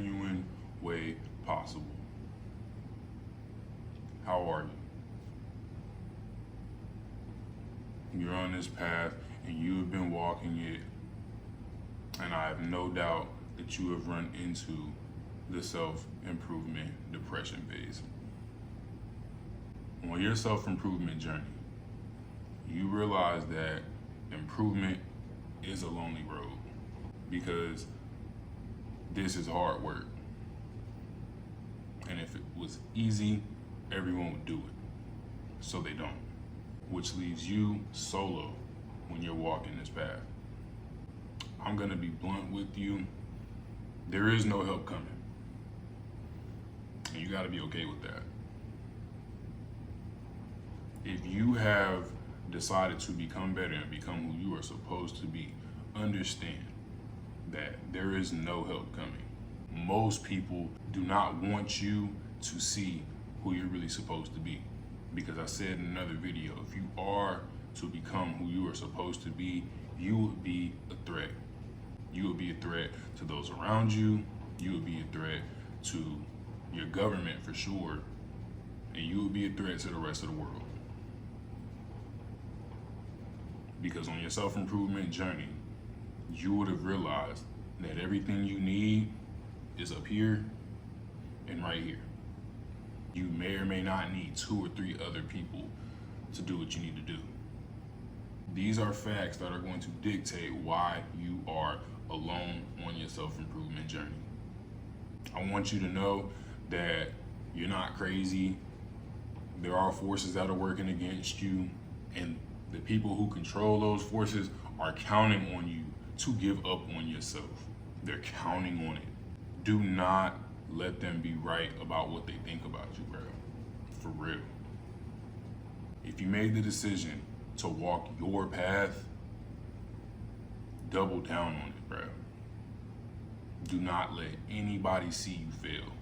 genuine way possible. How are you? You're on this path and you have been walking it, and I have no doubt that you have run into the self-improvement depression phase. On your self-improvement journey, you realize that improvement is a lonely road because this is hard work. And if it was easy, everyone would do it. So they don't, which leaves you solo when you're walking this path. I'm gonna be blunt with you. There is no help coming. And you gotta be okay with that. If you have decided to become better and become who you are supposed to be, understand that there is no help coming. Most people do not want you to see who you're really supposed to be. Because I said in another video, if you are to become who you are supposed to be, you would be a threat. You would be a threat to those around you. You would be a threat to your government for sure. And you would be a threat to the rest of the world. Because on your self-improvement journey, you would have realized that everything you need is up here and right here. You may or may not need 2 or 3 other people to do what you need to do. These are facts that are going to dictate why you are alone on your self-improvement journey. I want you to know that you're not crazy. There are forces that are working against you, and the people who control those forces are counting on you to give up on yourself. They're counting on it. Do not let them be right about what they think about you, bro. For real. If you made the decision to walk your path, double down on it, bro. Do not let anybody see you fail.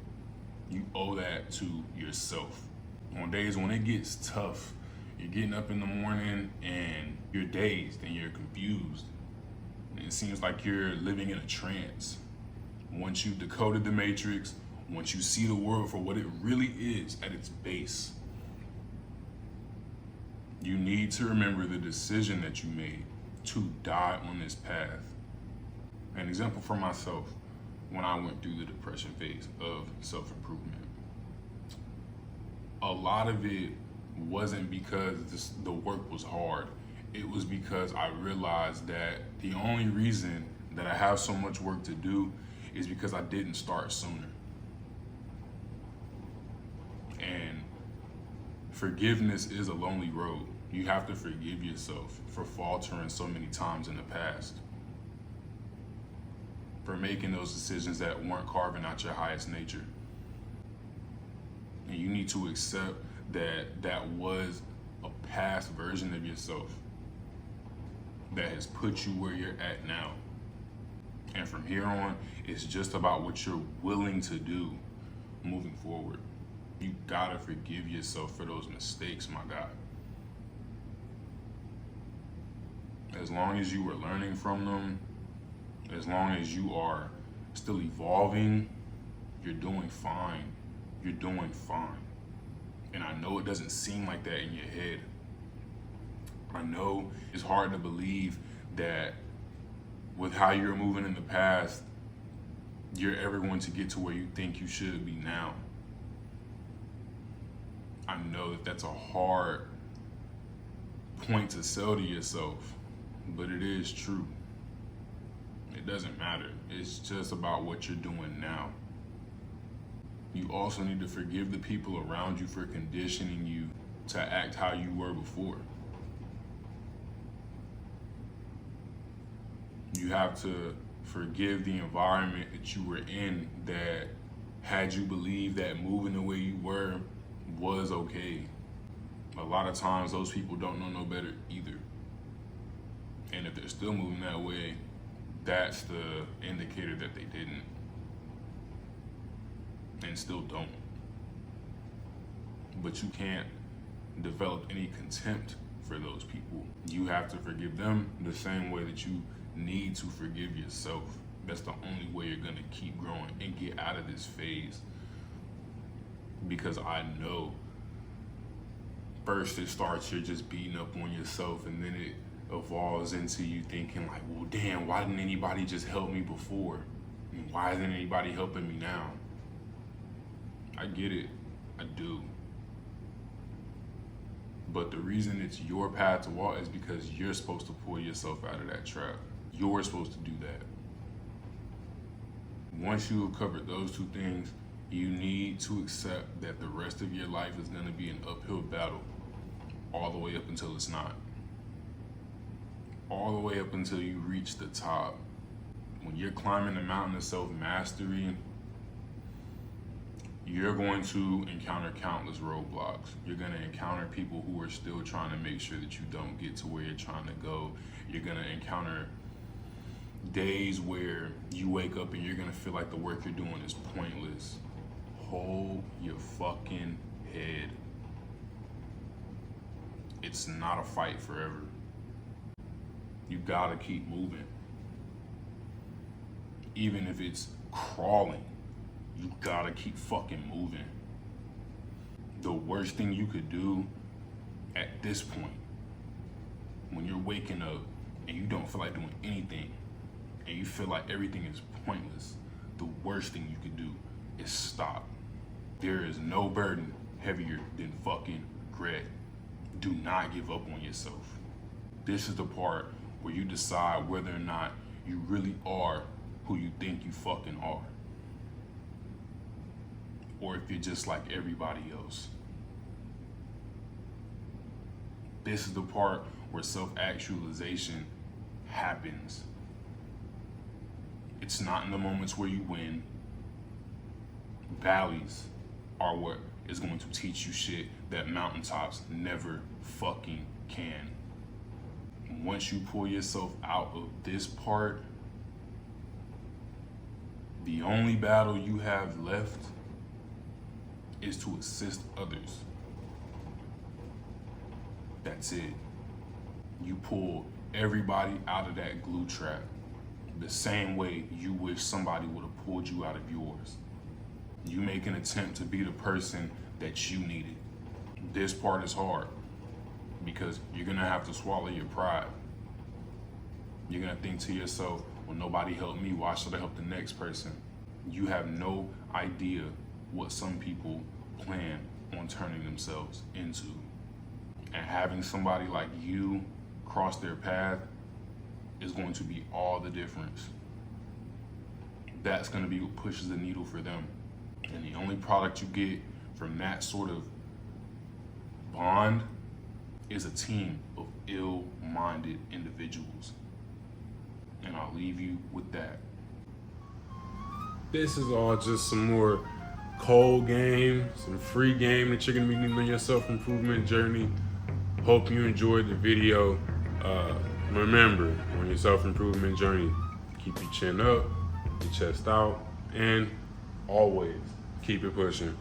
You owe that to yourself. On days when it gets tough, you're getting up in the morning and you're dazed and you're confused. And it seems like you're living in a trance. Once you've decoded the matrix, once you see the world for what it really is at its base, you need to remember the decision that you made to die on this path. An example for myself, when I went through the depression phase of self-improvement, a lot of it wasn't because the work was hard. It was because I realized that the only reason that I have so much work to do is because I didn't start sooner. And forgiveness is a lonely road. You have to forgive yourself for faltering so many times in the past, for making those decisions that weren't carving out your highest nature. And you need to accept that that was a past version of yourself that has put you where you're at now. And from here on, it's just about what you're willing to do moving forward. You gotta forgive yourself for those mistakes, my guy. As long as you are learning from them, as long as you are still evolving, you're doing fine. You're doing fine. And I know it doesn't seem like that in your head. I know it's hard to believe that with how you're moving in the past, you're ever going to get to where you think you should be now. I know that that's a hard point to sell to yourself, but it is true. It doesn't matter. It's just about what you're doing now. You also need to forgive the people around you for conditioning you to act how you were before. You have to forgive the environment that you were in that had you believe that moving the way you were was okay. A lot of times those people don't know no better either. And if they're still moving that way, that's the indicator that they didn't and still don't. But you can't develop any contempt for those people. You have to forgive them the same way that you need to forgive yourself, That's the only way you're gonna keep growing and get out of this phase. Because I know first it starts, you're just beating up on yourself, and then it evolves into you thinking like, well, damn, why didn't anybody just help me before? And why isn't anybody helping me now? I get it, I do. But the reason it's your path to walk is because you're supposed to pull yourself out of that trap. You're supposed to do that. Once you have covered those two things, you need to accept that the rest of your life is gonna be an uphill battle all the way up until it's not. All the way up until you reach the top. When you're climbing the mountain of self-mastery, you're going to encounter countless roadblocks. You're gonna encounter people who are still trying to make sure that you don't get to where you're trying to go. You're gonna encounter days where you wake up and you're gonna feel like the work you're doing is pointless. Hold your fucking head. It's not a fight forever. You gotta keep moving. Even if it's crawling, you gotta keep fucking moving. The worst thing you could do at this point, when you're waking up and you don't feel like doing anything, and you feel like everything is pointless, the worst thing you could do is stop. There is no burden heavier than fucking regret. Do not give up on yourself. This is the part where you decide whether or not you really are who you think you fucking are. Or if you're just like everybody else. This is the part where self-actualization happens. It's not in the moments where you win. Valleys are what is going to teach you shit that mountaintops never fucking can. Once you pull yourself out of this part, the only battle you have left is to assist others. That's it. You pull everybody out of that glue trap the same way you wish somebody would have pulled you out of yours. You make an attempt to be the person that you needed. This part is hard because you're gonna have to swallow your pride. You're gonna think to yourself, well, nobody helped me, why should I help the next person? You have no idea what some people plan on turning themselves into. And having somebody like you cross their path is going to be all the difference. That's gonna be what pushes the needle for them. And the only product you get from that sort of bond is a team of ill-minded individuals. And I'll leave you with that. This is all just some more cold game, some free game that you're gonna be needing on your self-improvement journey. Hope you enjoyed the video. Remember, on your self-improvement journey, keep your chin up, your chest out, and always keep it pushing.